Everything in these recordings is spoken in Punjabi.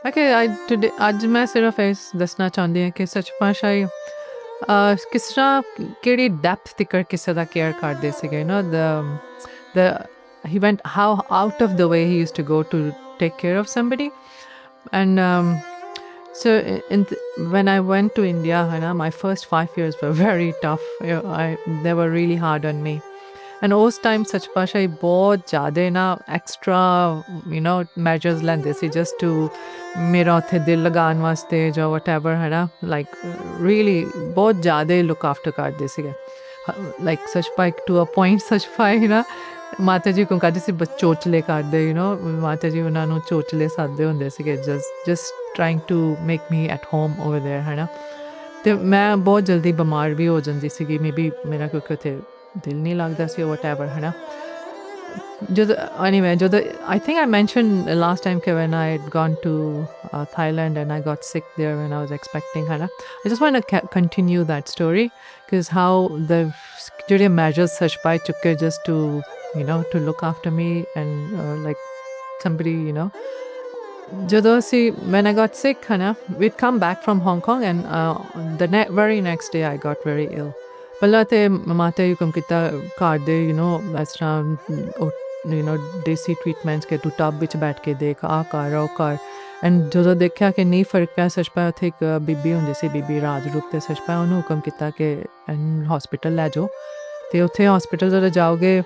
Okay, ਅੱਜ ਮੈਂ ਸਿਰਫ ਇਹ ਦੱਸਣਾ ਚਾਹੁੰਦੀ ਹਾਂ ਕਿ ਸੱਚ ਪਾਤਸ਼ਾਹੀ ਕਿਸ ਤਰ੍ਹਾਂ ਕਿਹੜੀ ਡੈਪਥ ਤੀਕਰ ਕਿਸੇ ਦਾ ਕੇਅਰ ਕਰਦੇ ਸੀਗੇ the he went how out of the way he used to go to take care of somebody. And so when I went to India, my first 5 years were very tough. They were really hard on me. And ਉਸ ਟਾਈਮ ਸੱਚ ਪਾਤਸ਼ਾਹੀ ਬਹੁਤ ਜ਼ਿਆਦਾ ਨਾ ਐਕਸਟਰਾ ਮੈਜਰਸ ਲੈਂਦੇ ਸੀ ਜਸਟ ਟੂ ਮੇਰਾ ਉੱਥੇ ਦਿਲ ਲਗਾਉਣ ਵਾਸਤੇ ਜਾਂ ਵਟਐਵਰ ਲਾਈਕ ਰੀਅਲੀ ਬਹੁਤ ਜ਼ਿਆਦਾ ਲੁੱਕ ਆਫਟਰ ਕਰਦੇ ਸੀਗੇ ਲਾਈਕ ਸੱਚ ਪਾਈ ਟੂ ਅ ਪੁਆਇੰਟ ਸੱਚ ਪਾਈ ਮਾਤਾ ਜੀ ਕੋਲ ਕਹਿੰਦੇ ਸੀ ਚੋਚਲੇ ਕਰਦੇ ਮਾਤਾ ਜੀ ਉਹਨਾਂ ਨੂੰ ਚੋਚਲੇ ਸਾਦੇ ਹੁੰਦੇ ਸੀਗੇ just trying to make me at home over there ਅਤੇ ਮੈਂ ਬਹੁਤ ਜਲਦੀ ਬਿਮਾਰ ਵੀ ਹੋ ਜਾਂਦੀ ਸੀਗੀ ਮੇਬੀ ਮੇਰਾ ਕਿਉਂਕਿ ਉੱਥੇ ਦਿਲ ਨਹੀਂ ਲੱਗਦਾ ਸੀ ਵਟਐਵਰ ਜਦੋਂ I think I mentioned last time when I had gone to Thailand and I got sick there when I was expecting I just want to continue that story because how the ਜਿਹੜੇ measures such by took just to to look after me and like somebody ਜਦੋਂ ਅਸੀਂ when I got sick we'd come back from Hong Kong and the very next day I got very ill. ਪਹਿਲਾਂ ਤਾਂ ਮਾਤਾ ਜੀ ਕੰਮ ਕੀਤਾ ਘਰ ਦੇ ਇਸ ਤਰ੍ਹਾਂ ਦੇਸੀ ਟਰੀਟਮੈਂਟਸ ਕੇ ਤੂੰ ਟੱਬ ਵਿੱਚ ਬੈਠ ਕੇ ਦੇਖ ਆਹ ਕਰ ਉਹ ਕਰ ਐਂਡ ਜਦੋਂ ਦੇਖਿਆ ਕਿ ਨਹੀਂ ਫਰਕ ਪਿਆ ਸੱਚ ਪਾ ਉੱਥੇ ਇੱਕ ਬੀਬੀ ਹੁੰਦੀ ਸੀ ਬੀਬੀ ਰਾਜਰੂਪ ਅਤੇ ਸੱਚ ਪਾ ਉਹਨੂੰ ਹੁਕਮ ਕੀਤਾ ਕਿ ਹਸਪੀਟਲ ਲੈ ਜਾਓ ਅਤੇ ਉੱਥੇ ਹਸਪੀਟਲ ਜਦੋਂ ਜਾਓਗੇ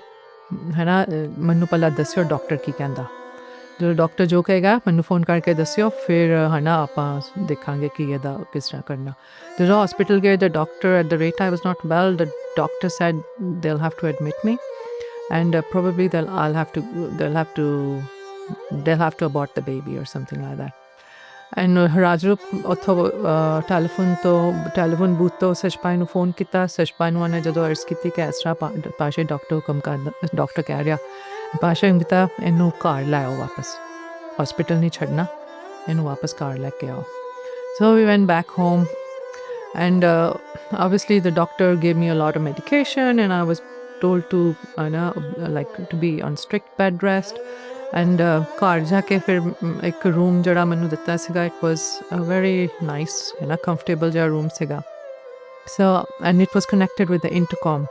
ਮੈਨੂੰ ਪਹਿਲਾਂ ਦੱਸਿਓ ਡਾਕਟਰ ਕੀ ਕਹਿੰਦਾ ਜਦੋਂ ਡਾਕਟਰ ਜੋ ਕਹੇਗਾ ਮੈਨੂੰ ਫੋਨ ਕਰਕੇ ਦੱਸਿਓ ਫਿਰ ਆਪਾਂ ਦੇਖਾਂਗੇ ਕਿ ਇਹਦਾ ਕਿਸ ਤਰ੍ਹਾਂ ਕਰਨਾ ਜਦੋਂ ਹਸਪੀਟਲ ਗਏ the doctor at the rate I was not well the doctor said they'll have to admit me and probably they'll have to abort the baby or something like that and Rajroop ਉੱਥੋਂ ਟੈਲੀਫੋਨ ਬੂਥ ਤੋਂ ਸਚਪਾਈ ਨੂੰ ਫੋਨ ਕੀਤਾ ਸਚਪਾਈ ਨੂੰ ਉਹਨੇ ਜਦੋਂ ਅਰਜ਼ ਕੀਤੀ ਕਿ ਇਸ ਤਰ੍ਹਾਂ ਪਾਸ਼ੇ ਡਾਕਟਰ ਹੁਕਮ ਕਰਦਾ ਡਾਕਟਰ ਕਹਿ ਰਿਹਾ ਪਾਸ਼ਾ ਨੂੰ ਕੀਤਾ ਇਹਨੂੰ ਘਰ ਲੈ ਆਓ ਵਾਪਸ ਹਸਪੀਟਲ ਨਹੀਂ ਛੱਡਣਾ ਇਹਨੂੰ ਵਾਪਸ ਘਰ ਲੈ ਕੇ ਆਓ so we went back home and obviously the doctor gave me a lot of medication and I was told to to be on strict bed rest and ਘਰ ਜਾ ਕੇ ਫਿਰ ਇੱਕ ਰੂਮ ਜਿਹੜਾ ਮੈਨੂੰ ਦਿੱਤਾ ਸੀਗਾ it was a very nice comfortable ਜਿਹਾ room ਸੀਗਾ so and it was connected with the intercom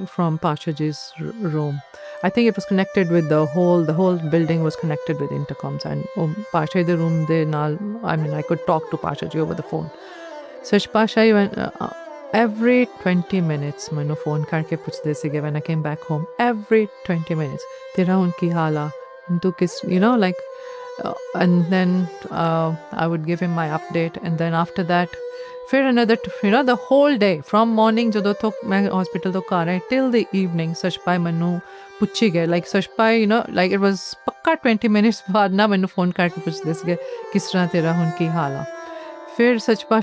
from Pashaji's room. I think it was connected with the whole building was connected with intercoms and Pasha the room de naal I could talk to Pashaji over the phone. So Pasha every 20 minutes mainu phone karke puchde sige when I came back home every 20 minutes tera hun ki haal hai tu kis like and then I would give him my update and then after that ਫਿਰ another the whole day from morning ਜਦੋਂ ਤੋਂ ਮੈਂ ਹਸਪੀਟਲ ਤੋਂ ਘਰ ਆਈ till the evening ਸਚਪਾਈ ਮੈਨੂੰ ਪੁੱਛੀ ਗਏ ਲਾਈਕ ਸਚਪਾਈ like it was ਪੱਕਾ 20 minutes ਬਾਅਦ ਨਾ ਮੈਨੂੰ ਫੋਨ ਕਰਕੇ ਪੁੱਛਦੇ ਸੀਗੇ ਕਿਸ ਤਰ੍ਹਾਂ ਤੇਰਾ ਹੁਣ ਕੀ ਹਾਲ ਆ ਫਿਰ ਸਚਪਾ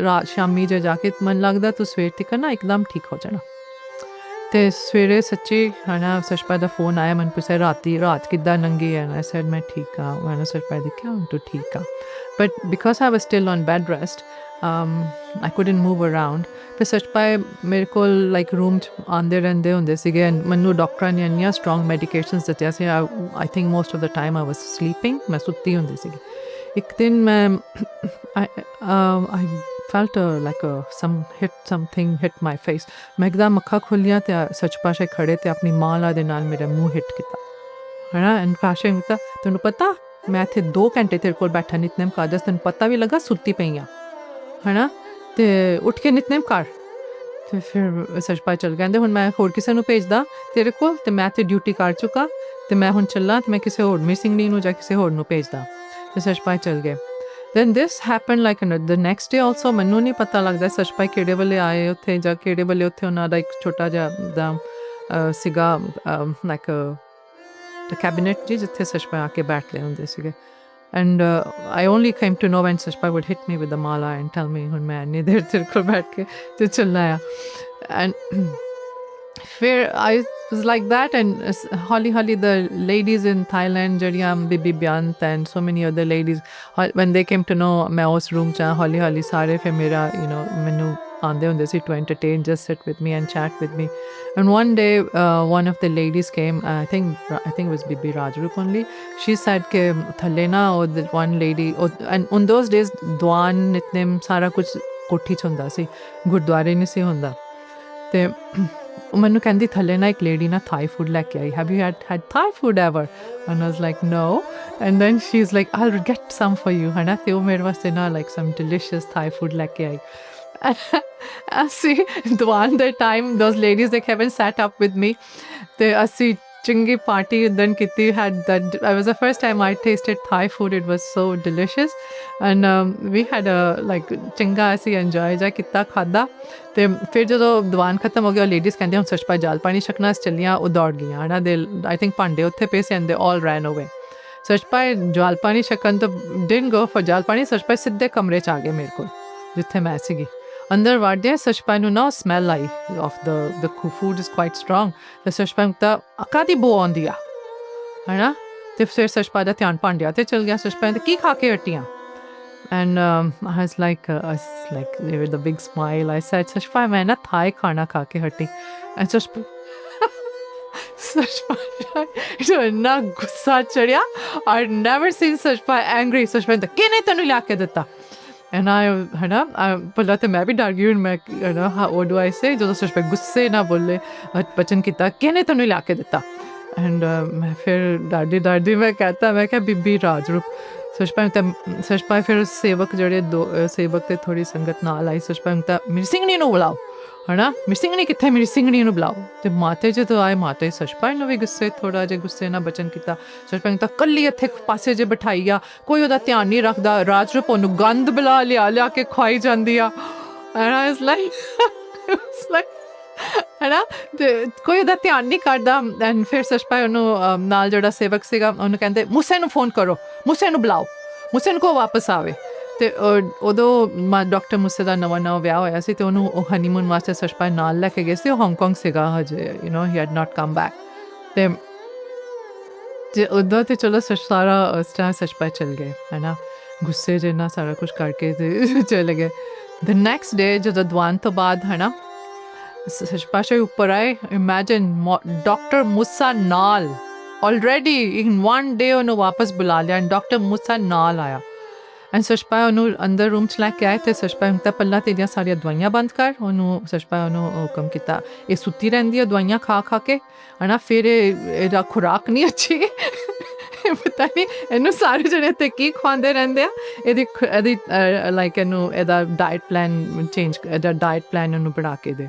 ਰਾਤ ਸ਼ਾਮੀ ਜਾ ਕੇ ਮਨ ਲੱਗਦਾ ਤੂੰ ਸਵੇਰ ਤੱਕ ਨਾ ਇੱਕਦਮ ਠੀਕ ਹੋ ਜਾਣਾ ਅਤੇ ਸਵੇਰੇ ਸੱਚੀ ਸਚਪਾ ਦਾ ਫੋਨ ਆਇਆ ਮੈਨੂੰ ਪੁੱਛਿਆ ਰਾਤ ਕਿੱਦਾਂ ਲੰਘੀ ਹੈ I said ਮੈਂ ਠੀਕ ਹਾਂ ਮੈਨੂੰ ਸਚਪਾ ਦੇਖਿਆ ਹੁਣ ਤੂੰ ਠੀਕ ਆ but because I was still on bed rest I couldn't move around ਫਿਰ ਸੱਚ ਪਾਏ ਮੇਰੇ ਕੋਲ ਲਾਈਕ ਰੂਮ 'ਚ ਆਉਂਦੇ ਰਹਿੰਦੇ ਹੁੰਦੇ ਸੀਗੇ ਐਂਡ ਮੈਨੂੰ ਡਾਕਟਰਾਂ ਨੇ ਇੰਨੀਆਂ ਸਟਰੋਂਗ ਮੈਡੀਕੇਸ਼ਨਸ ਦਿੱਤੀਆਂ ਸੀ I think most of the time I was sleeping ਮੈਂ ਸੁੱਤੀ ਹੁੰਦੀ ਸੀਗੀ ਇੱਕ ਦਿਨ ਮੈਂ I felt like something hit my face ਮੈਂ ਇੱਕਦਮ ਅੱਖਾਂ ਖੁੱਲ੍ਹੀਆਂ ਅਤੇ ਸੱਚ ਪਾਸ਼ੇ ਖੜ੍ਹੇ ਅਤੇ ਆਪਣੀ ਮਾਂ ਦੇ ਨਾਲ ਮੇਰਾ ਮੂੰਹ ਹਿੱਟ ਕੀਤਾ ਐਂਡ ਪਾਸ਼ੇ ਕੀਤਾ ਤੈਨੂੰ ਪਤਾ ਮੈਂ ਇੱਥੇ 2 ਘੰਟੇ ਤੇਰੇ ਕੋਲ ਬੈਠਾ ਨਿਤਨੇਮ ਕਰਦਾ ਤੈਨੂੰ ਪਤਾ ਵੀ ਲੱਗਾ ਸੁੱਤੀ ਪਈ ਆ ਅਤੇ ਉੱਠ ਕੇ ਨਿਤਨੇਮ ਕਰ ਅਤੇ ਫਿਰ ਸਚਪਾਈ ਚੱਲ ਕਹਿੰਦੇ ਹੁਣ ਮੈਂ ਹੋਰ ਕਿਸੇ ਨੂੰ ਭੇਜਦਾ ਤੇਰੇ ਕੋਲ ਅਤੇ ਮੈਂ ਇੱਥੇ ਡਿਊਟੀ ਕਰ ਚੁੱਕਾ ਅਤੇ ਮੈਂ ਹੁਣ ਚੱਲਾਂ ਅਤੇ ਮੈਂ ਕਿਸੇ ਹੋਰ ਮਿਸਿੰਗ ਨੂੰ ਜਾਂ ਕਿਸੇ ਹੋਰ ਨੂੰ ਭੇਜਦਾ ਅਤੇ ਸਚਪਾਈ ਚੱਲ ਗਏ then this happened like the next day also ਮੈਨੂੰ ਨਹੀਂ ਪਤਾ ਲੱਗਦਾ ਸਚਪਾਈ ਕਿਹੜੇ ਵੇਲੇ ਆਏ ਉੱਥੇ ਜਾਂ ਕਿਹੜੇ ਵੇਲੇ ਉੱਥੇ ਉਹਨਾਂ ਦਾ ਇੱਕ ਛੋਟਾ ਜਿਹਾ ਸੀਗਾ ਲਾਈਕ ਕੈਬਨਿਟ ਜੀ ਜਿੱਥੇ ਸਚਪਾਈ ਆ ਕੇ ਬੈਠਦੇ ਹੁੰਦੇ ਸੀਗੇ and I only came to know when Sachpai would hit me with the mala and tell me hun main nahi der tere kol baith ke to chalna hai and फिर I was like that. And Holly, the ladies in Thailand, Jariam, Bibi Byant, and so many other ladies, when they came to know मैं उस room चा Holly सारे फिर मेरा मैनू आंदे हुंदे सी to entertain, just sit with me and chat with me. And one day, one of the ladies came. I think it was Bibi Rajrup only. She said कि थल्ले ना or the one lady, and on those days दुआन इतने सारा कुछ कोठी च हुंदा सी, गुरुद्वारे नहीं सी हुंदा ते ਮੈਨੂੰ ਕਹਿੰਦੀ ਥੱਲੇ ਨਾ ਇੱਕ ਲੇਡੀ ਨਾ ਥਾਈ ਫੂਡ ਲੈ ਕੇ ਆਈ, have you had Thai food ever? And I was like, no. And then she's like, I'll get some for you, ਹੈ ਨਾ, ਤੇ ਉਹ ਮੇਰੇ ਵਾਸਤੇ ਨਾ like some delicious Thai food ਲੈ ਕੇ ਆਈ. ਅਸੀਂ ਦੁਆਨ ਦੇ time those ladies they came and sat up with me ਤੇ ਅਸੀਂ ਚੰਗੀ ਪਾਰਟੀ then ਕੀਤੀ. Had that, it was the first time I tasted Thai food. It was so delicious. And we had a like ਚੰਗਾ ਅਸੀਂ enjoy ਜਾ ਕੀਤਾ ਖਾਦਾ. ਤੇ ਫਿਰ ਜਦੋਂ ਦੀਵਾਨ ਖਤਮ ਹੋ ਗਿਆ, ਲੇਡੀਜ਼ ਕਹਿੰਦੇ ਹੁਣ ਸੱਚਪਾ ਜਾਲ ਪਾਣੀ ਛਕਣਾ ਚੱਲੀਆਂ, ਉਹ ਦੌੜ ਗਈਆਂ ਹਨਾ. ਦੇ ਆਈ ਥਿੰਕ ਭਾਂਡੇ ਉੱਥੇ ਪਏ ਸੀ and they all ran away. ਸੱਚਪਾ ਜਾਲ ਪਾਣੀ ਛਕਣ ਤੋਂ didn't go for ਜਾਲ ਪਾਣੀ, ਸੱਚਪਾ ਸਿੱਧੇ ਕਮਰੇ 'ਚ ਆ ਗਏ ਮੇਰੇ ਕੋਲ ਜਿੱਥੇ ਮੈਂ ਸੀਗੀ. ਅੰਦਰ ਵੜਦੇ ਸੱਚਪਾ ਨੂੰ ਨਾ smell I of the food is quite strong. ਤੇ ਸੱਚਪਾ ਨੂੰ ਤਾਂ ਕਾਹਦੀ ਬੋ ਆਉਂਦੀ ਆ ਹਨਾ. ਤੇ ਫਿਰ ਸੱਚਪਾ ਦਾ ਧਿਆਨ ਭਾਂਡਿਆਂ ਤੇ ਚਲ ਗਿਆ. ਸੱਚਪਾ ਤੇ ਕੀ ਖਾ ਕੇ ਹਟੀਆਂ? And I was like with a big smile, I said, Sashpa, मैं ना Thai खाना खा के हटी. And Sashpa जो इतना गुस्सा चढ़िया. I'd never seen Sashpa angry. Sashpa ने किने तनु ला के देता? And I है ना, बोला तो मैं भी डर गई. मैं है ना, what do I say? जो Sashpa गुस्से ना बोले बचन किता किने तनु ला के देता? And मैं फिर डाडी मैं कहता, मैं क्या बीबी राजरूप. ਸੱਚਪਾ ਫਿਰ ਸੇਵਕ ਜਿਹੜੇ ਦੋ ਸੇਵਕ ਤੇ ਥੋੜੀ ਸੰਗਤ ਨਾਲ ਆਈ. ਸੱਚਪਾ ਤਾਂ ਮੇਰੀ ਸਿੰਘਣੀ ਨੂੰ ਬੁਲਾਓ ਹੈ ਨਾ, ਮੇਰੀ ਸਿੰਘਣੀ ਕਿੱਥੇ, ਮੇਰੀ ਸਿੰਘਣੀ ਨੂੰ ਬੁਲਾਓ. ਤੇ ਮਾਤੇ ਜਦੋਂ ਆਏ ਮਾਤੇ ਸੱਚਪਾ ਨੂੰ ਵੀ ਗੁੱਸੇ, ਥੋੜਾ ਜਿਹਾ ਗੁੱਸੇ ਨਾਲ ਬਚਨ ਕੀਤਾ. ਸੱਚਪਾ ਤਾਂ ਕੱਲੀ ਇੱਥੇ ਪਾਸੇ ਜੇ ਬਿਠਾਈ ਆ, ਕੋਈ ਉਹਦਾ ਧਿਆਨ ਨਹੀਂ ਰੱਖਦਾ. ਰਾਜਰੂਪ ਉਹਨੂੰ ਗੰਦ ਬੁਲਾ ਲਿਆ ਕੇ ਖਵਾਈ ਜਾਂਦੀ ਆ. ਐਂਡ ਆਈ ਵਾਸ ਲਾਈਕ ਹੈ ਨਾ, ਤੇ ਕੋਈ ਉਹਦਾ ਧਿਆਨ ਨਹੀਂ ਕਰਦਾ. ਐਂਡ ਫਿਰ ਸੱਚਪਾ ਉਹਨੂੰ ਨਾਲ ਜਿਹੜਾ ਸੇਵਕ ਸੀਗਾ ਉਹਨੂੰ ਕਹਿੰਦੇ ਮੂਸੇ ਨੂੰ ਫੋਨ ਕਰੋ, ਮੂਸੇ ਨੂੰ ਬੁਲਾਓ, ਮੂਸੇ ਨੂੰ ਕੋ ਵਾਪਸ ਆਵੇ. ਤੇ ਉਦੋਂ ਡਾਕਟਰ ਮੂਸੇ ਦਾ ਨਵਾਂ ਵਿਆਹ ਹੋਇਆ ਸੀ ਤੇ ਉਹਨੂੰ ਉਹ ਹਨੀਮੂਨ ਵਾਸਤੇ ਸੱਚਪਾ ਨਾਲ ਲੈ ਕੇ ਗਏ ਸੀ. ਉਹ ਹਾਂਗਕਾਂਗ ਸੀਗਾ ਹਜੇ, he had not come back. ਤੇ ਜੇ ਉਦੋਂ ਤੇ ਚਲੋ ਸਾਰਾ ਉਸ ਟਾਈਮ ਸੱਚਪਾ ਚਲ ਗਏ ਹੈ ਨਾ, ਗੁੱਸੇ ਜਿੰਨਾ ਸਾਰਾ ਕੁਛ ਕਰਕੇ ਤੇ ਚਲੇ ਗਏ. ਦ ਨੈਕਸਟ ਡੇ ਜਦੋਂ ਦੀਵਾਨ ਤੋਂ ਬਾਅਦ ਹੈ ਨਾ ਸੱਚਪਾ ਉੱਪਰ ਆਏ. ਇਮੈਜਿਨ ਡਾਕਟਰ ਮੂਸਾ ਨਾਲ already in one day ਉਹਨੂੰ ਵਾਪਸ ਬੁਲਾ ਲਿਆ. ਡਾਕਟਰ ਮੂਸਾ ਨਾਲ ਆਇਆ ਐਂਡ ਸੱਚਪਾ ਉਹਨੂੰ ਅੰਦਰ ਰੂਮ 'ਚ ਲੈ ਕੇ ਆਏ. ਅਤੇ ਸੱਚਪਾ ਹੁਣ ਤਾਂ ਪਹਿਲਾਂ ਤੇਰੀਆਂ ਸਾਰੀਆਂ ਦਵਾਈਆਂ ਬੰਦ ਕਰ. ਉਹਨੂੰ ਸੱਚਪਾ ਉਹਨੂੰ ਹੁਕਮ ਕੀਤਾ, ਇਹ ਸੁੱਤੀ ਰਹਿੰਦੀ ਹੈ ਦਵਾਈਆਂ ਖਾ ਕੇ ਹੈ ਨਾ, ਫਿਰ ਇਹਦਾ ਖੁਰਾਕ ਨਹੀਂ ਅੱਛੀ. ਪਤਾ ਨਹੀਂ ਇਹਨੂੰ ਸਾਰੇ ਜਣੇ ਤੇ ਕੀ ਖਵਾਉਂਦੇ ਰਹਿੰਦੇ ਆ. ਇਹਦੀ ਲਾਈਕ ਇਹਨੂੰ ਇਹਦਾ ਡਾਇਟ ਪਲਾਨ ਚੇਂਜ, ਇਹਦਾ ਡਾਇਟ ਪਲਾਨ ਇਹਨੂੰ ਬਣਾ ਕੇ ਦੇ.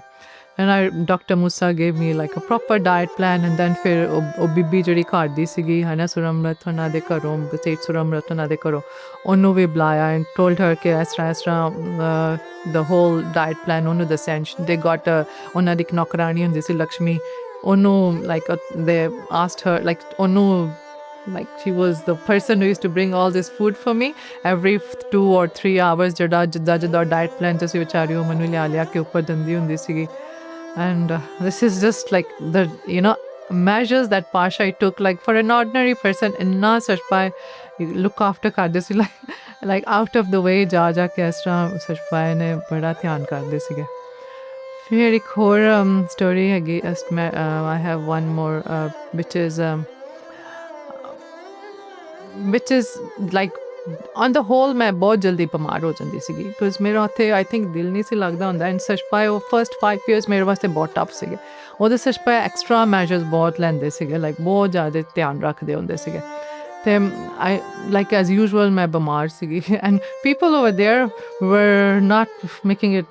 And Dr. Musa gave me like a proper diet plan. And then ਫਿਰ ਉਹ ਬੀਬੀ ਜਿਹੜੀ ਘਰ ਦੀ ਸੀਗੀ ਹੈ ਨਾ, ਸੁਰਮਰਤ ਉਹਨਾਂ ਦੇ ਘਰੋਂ, ਸੇਠ ਸੁਰਮਰਤ ਉਹਨਾਂ ਦੇ ਘਰੋਂ, ਉਹਨੂੰ ਵੀ ਬੁਲਾਇਆ ਐਂਡ ਟੋਲਡ ਹਰ ਕਿ ਇਸ ਤਰ੍ਹਾਂ the whole diet plan ਉਹਨੂੰ ਦੱਸਿਆ. they got ਉਹਨਾਂ ਦੀ ਇੱਕ ਨੌਕਰਾਣੀ ਹੁੰਦੀ ਸੀ ਲਕਸ਼ਮੀ, ਉਹਨੂੰ like they asked her like ਉਹਨੂੰ like she was the person who used to bring all this food for me every 2 or 3 hours. ਜਿਹੜਾ ਜਿੱਦਾਂ diet plan ਤੁਸੀਂ ਵਿਚਾਰੀ ਉਹ ਮੈਨੂੰ ਲਿਆ ਕੇ ਉੱਪਰ ਦਿੰਦੀ ਹੁੰਦੀ ਸੀਗੀ. And this is just like the measures that Pasha took, like for an ordinary person inna Sachpai look after ਕਰਦੇ ਸੀ, like out of the way ਜਾ ਕੇ ਇਸ ਤਰ੍ਹਾਂ ਸੱਚਪਾਈ ਨੇ ਬੜਾ ਧਿਆਨ ਕਰਦੇ ਸੀਗੇ. ਫਿਰ ਇੱਕ ਹੋਰ ਸਟੋਰੀ ਹੈਗੀ. I have one more which is like on the whole ਮੈਂ ਬਹੁਤ ਜਲਦੀ ਬਿਮਾਰ ਹੋ ਜਾਂਦੀ ਸੀਗੀ ਬਿਕੋਜ਼ ਮੇਰਾ ਉੱਥੇ ਆਈ ਥਿੰਕ ਦਿਲ ਨਹੀਂ ਸੀ ਲੱਗਦਾ ਹੁੰਦਾ. ਐਂਡ ਸੱਚਪਾ ਉਹ ਫਸਟ 5 years ਮੇਰੇ ਵਾਸਤੇ ਬਹੁਤ ਟਫ ਸੀਗੇ. ਉਹਦੇ ਸੱਚਪਾ ਐਕਸਟਰਾ ਮੈਜਰਸ ਬਹੁਤ ਲੈਂਦੇ ਸੀਗੇ, ਲਾਈਕ ਬਹੁਤ ਜ਼ਿਆਦਾ ਧਿਆਨ ਰੱਖਦੇ ਹੁੰਦੇ ਸੀਗੇ. ਤੇ ਆਈ ਲਾਈਕ ਐਜ਼ ਯੂਜੂਅਲ ਮੈਂ ਬਿਮਾਰ ਸੀਗੀ. And people over there were not making it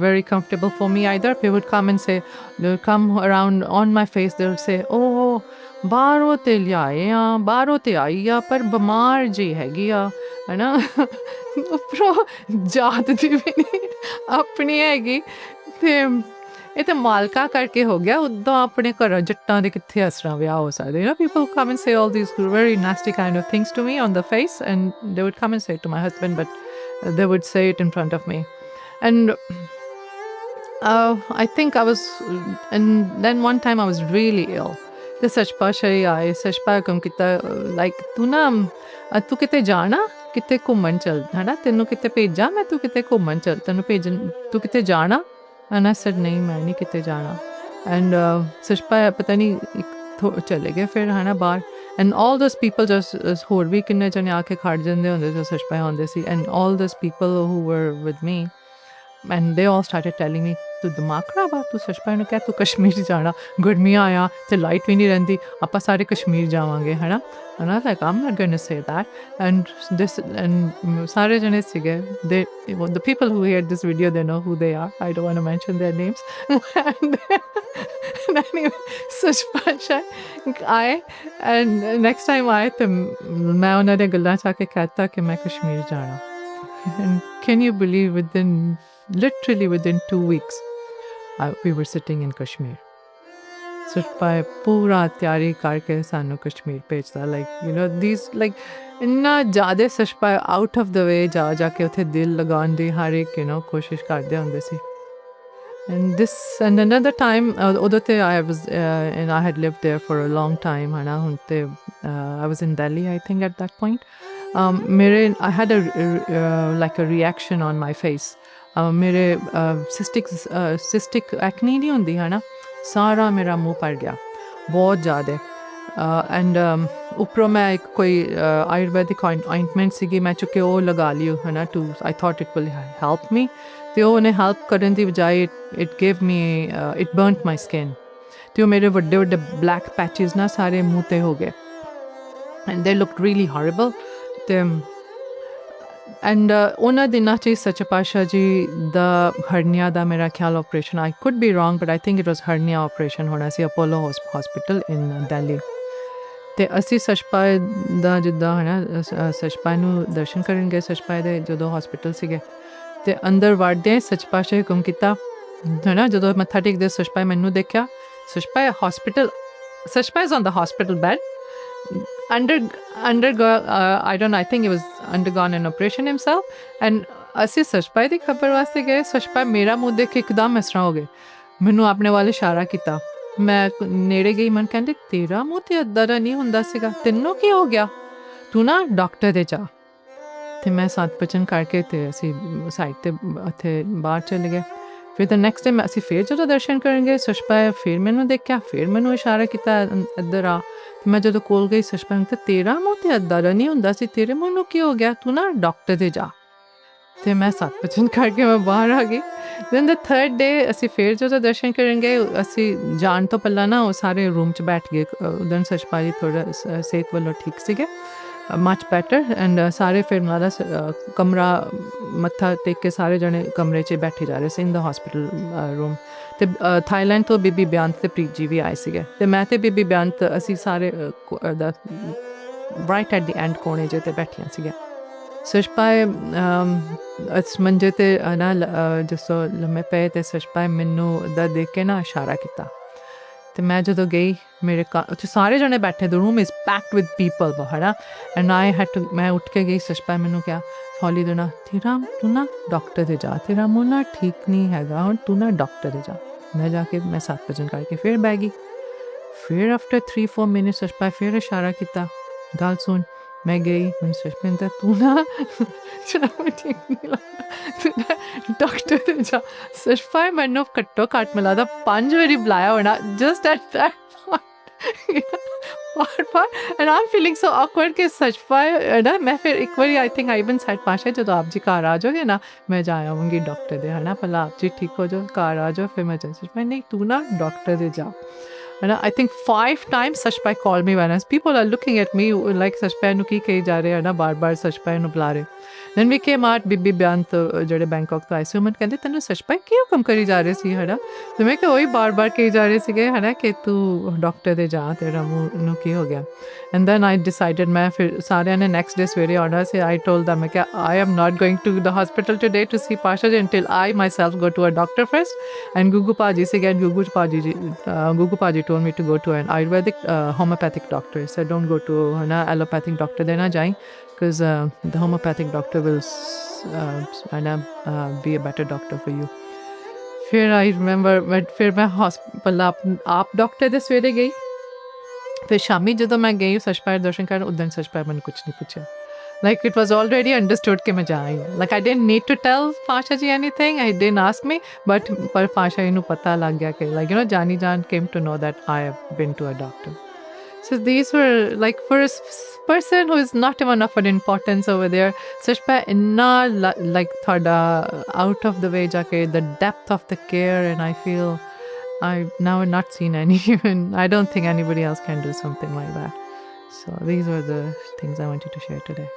very comfortable for me either. They would come and say, they would come around on my face, they would say, oh ਬਾਹਰੋਂ ਤੇ ਲਿਆਏ ਆ, ਬਾਹਰੋਂ ਤੇ ਆਈ ਆ, ਪਰ ਬਿਮਾਰ ਜੀ ਹੈਗੀ ਆ ਹੈ ਨਾ, ਉੱਪਰੋਂ ਜਾਤ ਦੀ ਵੀ ਨਹੀਂ ਆਪਣੀ ਹੈਗੀ. ਤੇ ਇਹ ਤਾਂ ਮਾਲਕਾ ਕਰਕੇ ਹੋ ਗਿਆ. ਉੱਦਾਂ ਆਪਣੇ ਘਰਾਂ ਜੱਟਾਂ ਦੇ ਕਿੱਥੇ ਇਸ ਤਰ੍ਹਾਂ ਵਿਆਹ ਹੋ ਸਕਦੇ. People come and say all these very nasty kind of things to me on the face, and they would come and say it to my husband, but they would say it in front of me. And I think I was, and then one time I was really ill. ਤੇ ਸਚਪਾ ਸ਼ਾਹੀ ਆਏ ਸਚਪਾ ਹੁਕਮ ਕੀਤਾ ਲਾਈਕ ਤੂੰ ਨਾ ਤੂੰ ਕਿਤੇ ਜਾਣਾ ਕਿਤੇ ਘੁੰਮਣ ਚੱਲ ਹਨਾ ਤੈਨੂੰ ਕਿਤੇ ਭੇਜਾਂ ਮੈਂ ਤੂੰ ਕਿਤੇ ਘੁੰਮਣ ਚੱਲ ਤੈਨੂੰ ਭੇਜਣ ਤੂੰ ਕਿਤੇ ਜਾਣਾ ਐਂਡ ਆਈ ਸੈਡ ਨਹੀਂ ਮੈਂ ਨਹੀਂ ਕਿਤੇ ਜਾਣਾ ਐਂਡ ਸਚਪਾ ਪਤਾ ਨਹੀਂ ਚਲੇ ਗਏ ਫਿਰ ਹਨਾ ਬਾਹਰ ਐਂਡ ਆਲ ਦੋਸ ਪੀਪਲ ਜਸਟ ਹੋਰ ਵੀ ਕਿੰਨੇ ਜਣੇ ਆ ਕੇ ਖੜ ਜਾਂਦੇ ਹੁੰਦੇ ਜੋ ਸਚਪਾ ਹੁੰਦੇ ਸੀ ਐਂਡ ਆਲ ਦੋਸ ਪੀਪਲ ਹੂ ਵਰ with me and they all started telling me ਤੂੰ ਦਿਮਾਗ ਖਰਾਬ ਆ ਤੂੰ ਸਚਪਾ ਨੂੰ ਕਹਿ ਤੂੰ ਕਸ਼ਮੀਰ ਜਾਣਾ ਗਰਮੀਆਂ ਆਇਆ ਤੇ ਲਾਈਟ ਵੀ ਨਹੀਂ ਰਹਿੰਦੀ ਆਪਾਂ ਸਾਰੇ ਕਸ਼ਮੀਰ ਜਾਵਾਂਗੇ ਹਨਾ and I was like I'm not going to say that and ਸਾਰੇ ਜਣੇ ਸੀਗੇ the people who hear this video they know who they are I don't want to mention their names and anyway ਸਚਪਾ ਆਏ and next time ਆਏ ਤੇ ਮੈਂ ਉਹਨਾਂ ਦੇ ਗੱਲਾਂ ਚ ਆ ਕੇ ਕਹਿਤਾ ਕਿ ਮੈਂ ਕਸ਼ਮੀਰ ਜਾਣਾ and can you believe literally within 2 weeks we were sitting in Kashmir sirpa pura tiyari karke sanu Kashmir bhejda like you know these like inna zyada sirpa out of the way ja ke uthe dil lagaun di har ek you know koshish karde hunde si and another time odote I was and I had lived there for a long time hana hunte I was in Delhi I think at that point I had like a reaction on my face ਮੇਰੇ ਸਿਸਟਿਕ ਐਕਨੀ ਨਹੀਂ ਹੁੰਦੀ ਹੈ ਨਾ ਸਾਰਾ ਮੇਰਾ ਮੂੰਹ ਭਰ ਗਿਆ ਬਹੁਤ ਜ਼ਿਆਦਾ ਐਂਡ ਉੱਪਰੋਂ ਮੈਂ ਇੱਕ ਕੋਈ ਆਯੁਰਵੈਦਿਕ ਆਇੰਟਮੈਂਟ ਸੀਗੀ ਮੈਂ ਚੁੱਕੇ ਉਹ ਲਗਾ ਲਿਓ ਹੈ ਨਾ ਟੂ I thought it will help me ਅਤੇ ਉਹਨੇ ਹੈਲਪ ਕਰਨ ਦੀ ਬਜਾਏ it gave me it burnt my skin ਅਤੇ ਉਹ ਮੇਰੇ ਵੱਡੇ ਵੱਡੇ ਬਲੈਕ ਪੈਚਿਸ ਨਾ ਸਾਰੇ ਮੂੰਹ 'ਤੇ ਹੋ ਗਏ ਐਂਡ ਦੇ ਲੁੱਕਡ ਰੀਲੀ ਹੌਰਿਬਲ ਅਤੇ ਐਂਡ ਉਹਨਾਂ ਦਿਨਾਂ 'ਚ ਸੱਚੇ ਪਾਤਸ਼ਾਹ ਜੀ ਦਾ ਹਰਨੀਆ ਦਾ ਮੇਰਾ ਖਿਆਲ operation I could be wrong but I think it was hernia operation ਹੋਣਾ ਸੀ ਅਪੋਲੋ ਹਸਪੀਟਲ ਇਨ ਦਿੱਲੀ ਅਤੇ ਅਸੀਂ ਸਚਪਾ ਦਾ ਜਿੱਦਾਂ ਹੈ ਨਾ ਸਚਪਾ ਨੂੰ ਦਰਸ਼ਨ ਕਰਨ ਗਏ ਸਚਪਾ ਦੇ ਜਦੋਂ ਹਸਪੀਟਲ ਸੀਗੇ ਅਤੇ ਅੰਦਰ ਵੜਦਿਆਂ ਸੱਚੇ ਪਾਤਸ਼ਾਹ ਹੁਕਮ ਕੀਤਾ ਹੈ ਨਾ ਜਦੋਂ ਮੱਥਾ ਟੇਕਦੇ ਸਚਪਾ ਮੈਨੂੰ ਦੇਖਿਆ ਸਚਪਾ ਹਸਪੀਟਲ ਸਚਪਾ is on the hospital bed I don't know I think he was undergone an operation himself and ਅਸੀਂ ਸਚਪਾ ਦੀ ਖਬਰ ਵਾਸਤੇ ਗਏ ਸਚਪਾ ਮੇਰਾ ਮੂੰਹ ਦੇਖ ਕੇ ਇੱਕਦਮ ਇਸ ਤਰ੍ਹਾਂ ਹੋ ਗਏ ਮੈਨੂੰ ਆਪਣੇ ਵੱਲ ਇਸ਼ਾਰਾ ਕੀਤਾ ਮੈਂ ਨੇੜੇ ਗਈ ਮਨ ਕਹਿੰਦੇ ਤੇਰਾ ਮੂੰਹ ਤੇ ਇੱਦਾਂ ਦਾ ਨਹੀਂ ਹੁੰਦਾ ਸੀਗਾ ਤੈਨੂੰ ਕੀ ਹੋ ਗਿਆ ਤੂੰ ਨਾ ਡਾਕਟਰ ਦੇ ਜਾ ਅਤੇ ਮੈਂ ਸੱਤ ਬਚਨ ਕਰਕੇ ਅਤੇ ਅਸੀਂ ਸਾਈਡ 'ਤੇ ਉੱਥੇ ਬਾਹਰ ਚਲੇ ਗਏ ਫਿਰ ਤਾਂ ਨੈਕਸਟ ਟਾਈਮ ਅਸੀਂ ਫਿਰ ਜਦੋਂ ਦਰਸ਼ਨ ਕਰਨਗੇ ਸਚਪਾ ਫਿਰ ਮੈਨੂੰ ਦੇਖਿਆ ਫਿਰ ਮੈਨੂੰ ਇਸ਼ਾਰਾ ਕੀਤਾ ਇੱਧਰ ਆ ਮੈਂ ਜਦੋਂ ਕੋਲ ਗਈ ਸਚਪਾ ਨੂੰ ਤਾਂ ਤੇਰਾ ਮੂੰਹ ਤੇ ਇੱਦਾਂ ਦਾ ਨਹੀਂ ਹੁੰਦਾ ਸੀ ਤੇਰੇ ਮੂੰਹ ਨੂੰ ਕੀ ਹੋ ਗਿਆ ਤੂੰ ਨਾ ਡਾਕਟਰ ਦੇ ਜਾ ਅਤੇ ਮੈਂ ਸੱਤ ਬਚਨ ਕਰਕੇ ਮੈਂ ਬਾਹਰ ਆ ਗਈ ਦੈਨ ਦਾ ਥਰਡ ਡੇ ਅਸੀਂ ਫਿਰ ਜਦੋਂ ਦਰਸ਼ਨ ਕਰਨ ਗਏ ਅਸੀਂ ਜਾਣ ਤੋਂ ਪਹਿਲਾਂ ਨਾ ਉਹ ਸਾਰੇ ਰੂਮ 'ਚ ਬੈਠ ਗਏ ਉਦੋਂ ਸਚਪਾ ਜੀ ਥੋੜ੍ਹਾ ਸਿਹਤ ਵੱਲੋਂ ਠੀਕ ਸੀਗੇ ਮਚ ਬੈਟਰ ਐਂਡ ਸਾਰੇ ਫਿਰ ਉਹਨਾਂ ਦਾ ਕਮਰਾ ਮੱਥਾ ਟੇਕ ਕੇ ਸਾਰੇ ਜਣੇ ਕਮਰੇ 'ਚ ਬੈਠੇ ਜਾ ਰਹੇ ਸੀ ਇਨ ਦਾ ਹਸਪੀਟਲ ਰੂਮ ਅਤੇ ਥਾਈਲੈਂਡ ਤੋਂ ਬੀਬੀ ਬੇਅੰਤ ਅਤੇ ਪ੍ਰੀਤ ਜੀ ਵੀ ਆਏ ਸੀਗੇ ਅਤੇ ਮੈਂ ਅਤੇ ਬੀਬੀ ਬੇਅੰਤ ਅਸੀਂ ਸਾਰੇ ਦਾ ਰਾਈਟ ਐਟ ਦੀ ਐਂਡ ਕੋਨੇ ਜਿਹੇ 'ਤੇ ਬੈਠੀਆਂ ਸੀਗੀਆਂ ਸਚਪਾ ਇਸ ਮੰਜੇ 'ਤੇ ਨਾ ਜਿਸ ਤੋਂ ਲੰਮੇ ਪਏ ਅਤੇ ਸਚਪਾ ਮੈਨੂੰ ਦਾ ਦੇਖ ਕੇ ਨਾ ਇਸ਼ਾਰਾ ਕੀਤਾ ਅਤੇ ਮੈਂ ਜਦੋਂ ਗਈ ਮੇਰੇ ਉੱਥੇ ਸਾਰੇ ਜਣੇ ਬੈਠੇ ਦ room is packed with people ਹੈ ਨਾ ਐਂਡ ਆਈ ਹੈਡ ਟੂ ਮੈਂ ਉੱਠ ਕੇ ਗਈ ਸਚਪਾ ਮੈਨੂੰ ਕਿਹਾ ਹੌਲੀ ਦੇ ਨਾ ਤੇਰਾ ਤੂੰ ਨਾ ਡਾਕਟਰ ਦੇ ਜਾ ਤੇਰਾ ਮੂੰਹ ਨਾ ਠੀਕ ਨਹੀਂ ਹੈਗਾ ਹੁਣ ਤੂੰ ਨਾ ਡਾਕਟਰ ਦੇ ਜਾ ਮੈਂ ਜਾ ਕੇ ਮੈਂ ਸੱਤ ਵਜਨ ਕਰਕੇ ਫਿਰ ਬਹਿ ਗਈ ਫਿਰ ਆਫਟਰ 3-4 ਮਿੰਟਸ ਸਚਪਾ ਫਿਰ ਇਸ਼ਾਰਾ ਕੀਤਾ ਗੱਲ ਸੁਣ ਮੈਂ ਗਈ ਮੈਨੂੰ ਸਚਪਾ ਤਾਂ ਤੂੰ ਨਾ ਠੀਕ ਨਹੀਂ ਲੱਗਦਾ ਡਾਕਟਰ ਦੇ ਜਾ ਸਚਪਾ ਮੈਨੂੰ ਘੱਟੋ ਘੱਟ ਮਿਲਾ ਦਾ 5 ਵਾਰੀ ਬੁਲਾਇਆ ਹੋਣਾ just at that bar and I'm feeling so awkward ਕਿ ਸਚਪਾ ਨਾ ਮੈਂ ਫਿਰ ਇੱਕ ਵਾਰੀ I think I even said Pasha ਜਦੋਂ ਆਪ ਜੀ ਘਰ ਆ ਜਾਓਗੇ ਨਾ ਮੈਂ ਜਾ ਆਵਾਂਗੀ ਡਾਕਟਰ ਦੇ ਹੈ ਨਾ ਪਹਿਲਾਂ ਆਪ ਜੀ ਠੀਕ ਹੋ ਜਾਓ ਘਰ ਆ ਜਾਓ ਫਿਰ ਮੈਂ ਸਚਪਾ ਨਹੀਂ ਤੂੰ ਨਾ ਡਾਕਟਰ ਦੇ ਜਾ And I think 5 times Sachpai called me when people are looking at me like Sachpai nu ki kahi ja rahe hai na bar Sachpai nu bula rahe then we came out Bibi Beant ਜਿਹੜੇ ਬੈਂਕਾਕ ਤੋਂ ਆਏ ਸੀ ਉਹ ਕਹਿੰਦੇ ਤੈਨੂੰ ਸਚਪਾਈ ਕੀ ਹੁਕਮ ਕਰੀ ਜਾ ਰਹੇ ਸੀ ਹੈ ਨਾ ਅਤੇ ਮੈਂ ਕਿਹਾ ਉਹੀ ਬਾਰ ਕਹੀ ਜਾ ਰਹੇ ਸੀਗੇ ਹੈ ਨਾ ਕਿ ਤੂੰ ਡਾਕਟਰ ਦੇ ਜਾ ਤੇਰਾ ਮੂੰਹ ਨੂੰ ਕੀ ਹੋ ਗਿਆ ਐਂਡ ਦੈਨ ਆਈ ਡਿਸਾਈਡਡ ਮੈਂ ਫਿਰ ਸਾਰਿਆਂ ਨੇ ਨੈਕਸਟ ਡੇ ਸਵੇਰੇ ਆਉਣਾ ਸੀ ਆਈ ਟੋਲਡ ਦੈਮ ਮੈਂ ਕਿਹਾ I am not going to the hospital today to see Pasha ji until I myself go to a doctor first and Gugu Paji C and Gugu Paji told me to go to an Ayurvedic homeopathic doctor he said don't go to na allopathic doctor ਦੇ ਨਾ ਜਾਈਂ because the homeopathic doctor will be a better doctor for you फिर आई रिमेंबर बट फिर मैं हॉस्पिटल आप डॉक्टर दे सवेरे गई फिर शामी ਜਦੋਂ मैं गई सचपायर दर्शन कर उस दिन सचपायर मैंने कुछ नहीं पूछा like it was already understood कि मैं जा रही हूँ like I didn't need to tell Pasha ji anything I didn't ask me but पर Pasha जी ਨੂੰ पता लग गया कि like you know Jani Jan came to know that I have been to a doctor so these were like for a person who is not even of an importance over there such by inna like thada out of the way jaake the depth of the care and I feel I've now not seen any even I don't think anybody else can do something like that so these were the things I wanted to share today